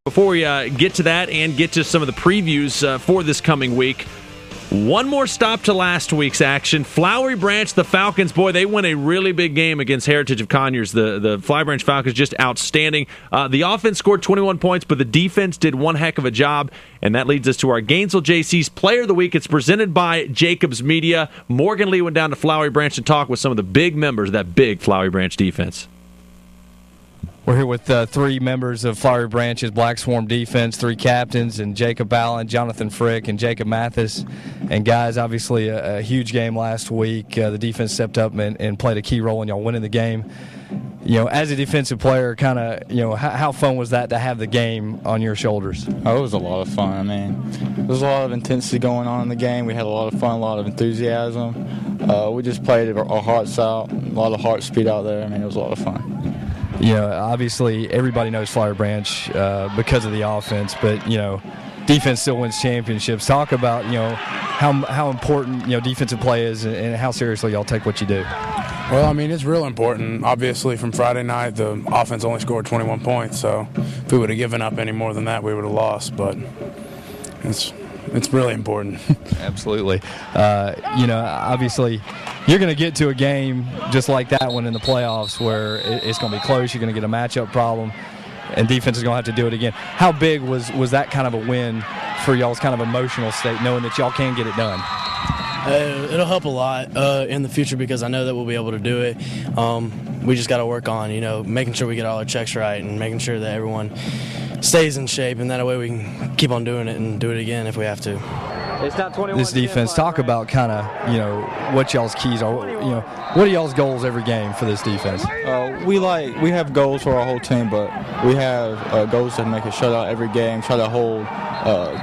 Before we get to that and get to some of the previews for this coming week, one more stop to last week's action. Flowery Branch, the Falcons, boy, they win a really big game against Heritage of Conyers. The Flowery Branch Falcons just outstanding. The offense scored 21 points, but the defense did one heck of a job, and that leads us to our Gainesville JC's Player of the Week. It's presented by Jacobs Media. Morgan Lee went down to Flowery Branch to talk with some of the big members of that big Flowery Branch defense. We're here with three members of Flowery Branch's Black Swarm defense, three captains, and Jacob Allen, Jonathan Frick, and Jacob Mathis. And guys, obviously a huge game last week. The defense stepped up and played a key role in y'all winning the game. You know, as a defensive player, kind of, you know, how fun was that to have the game on your shoulders? Oh, it was a lot of fun. I mean, there was a lot of intensity going on in the game. We had a lot of fun, a lot of enthusiasm. We just played our hearts out, a lot of heart speed out there. I mean, it was a lot of fun. You know, obviously everybody knows Flowery Branch because of the offense, but, you know, defense still wins championships. Talk about, you know, how important, you know, defensive play is and how seriously y'all take what you do. Well, I mean, it's real important. Obviously, from Friday night, the offense only scored 21 points, so if we would have given up any more than that, we would have lost, but it's really important. Absolutely. You know, obviously, you're going to get to a game just like that one in the playoffs where it's going to be close. You're going to get a matchup problem, and defense is going to have to do it again. How big was that kind of a win for y'all's kind of emotional state, knowing that y'all can get it done? It'll help a lot in the future because I know that we'll be able to do it. We just got to work on, you know, making sure we get all our checks right and making sure that everyone stays in shape, and that way we can keep on doing it and do it again if we have to. It's not 21. This defense, talk about kind of, you know, what y'all's keys are. You know, what are y'all's goals every game for this defense? We have goals for our whole team, but we have goals to make a shutout every game, try to hold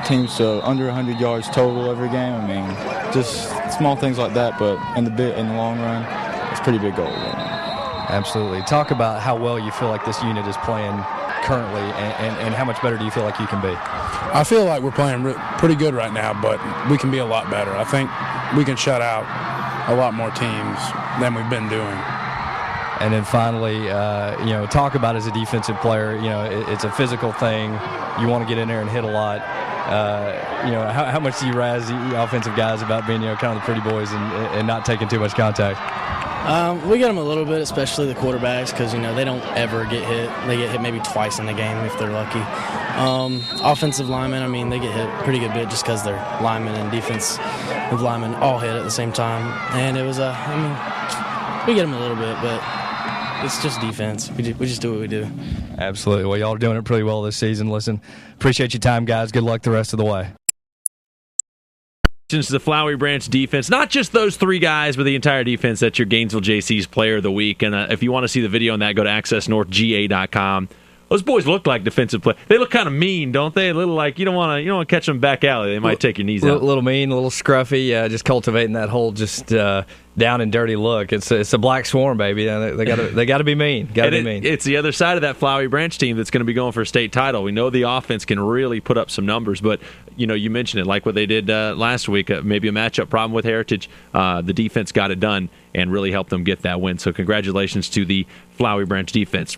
teams to under 100 yards total every game. I mean, just small things like that, but in the long run, it's a pretty big goal. Absolutely. Talk about how well you feel like this unit is playing currently, and how much better do you feel like you can be? I feel like we're playing pretty good right now, but we can be a lot better. I think we can shut out a lot more teams than we've been doing. And then finally, you know, talk about as a defensive player, you know, it's a physical thing. You want to get in there and hit a lot. You know, how much do you razz the offensive guys about being, you know, kind of the pretty boys and not taking too much contact? We get them a little bit, especially the quarterbacks, because, you know, they don't ever get hit. They get hit maybe twice in the game if they're lucky. Offensive linemen, I mean, they get hit a pretty good bit just because they're linemen, and defensive linemen all hit at the same time. And it was, I mean, we get them a little bit, but it's just defense. We just do what we do. Absolutely. Well, y'all are doing it pretty well this season. Listen, appreciate your time, guys. Good luck the rest of the way. To the Flowery Branch defense, not just those three guys, but the entire defense. That's your Gainesville JC's Player of the Week. And if you want to see the video on that, go to accessnorthga.com. Those boys look like defensive play. They look kind of mean, don't they? A little like you don't want to catch them back alley. They might take your knees out. A little mean, a little scruffy. Just cultivating that whole just down and dirty look. It's a black swarm, baby. They got to be mean. Got to be mean. It's the other side of that Flowery Branch team that's going to be going for a state title. We know the offense can really put up some numbers, but you know, you mentioned it, like what they did last week. Maybe a matchup problem with Heritage. The defense got it done and really helped them get that win. So congratulations to the Flowery Branch defense.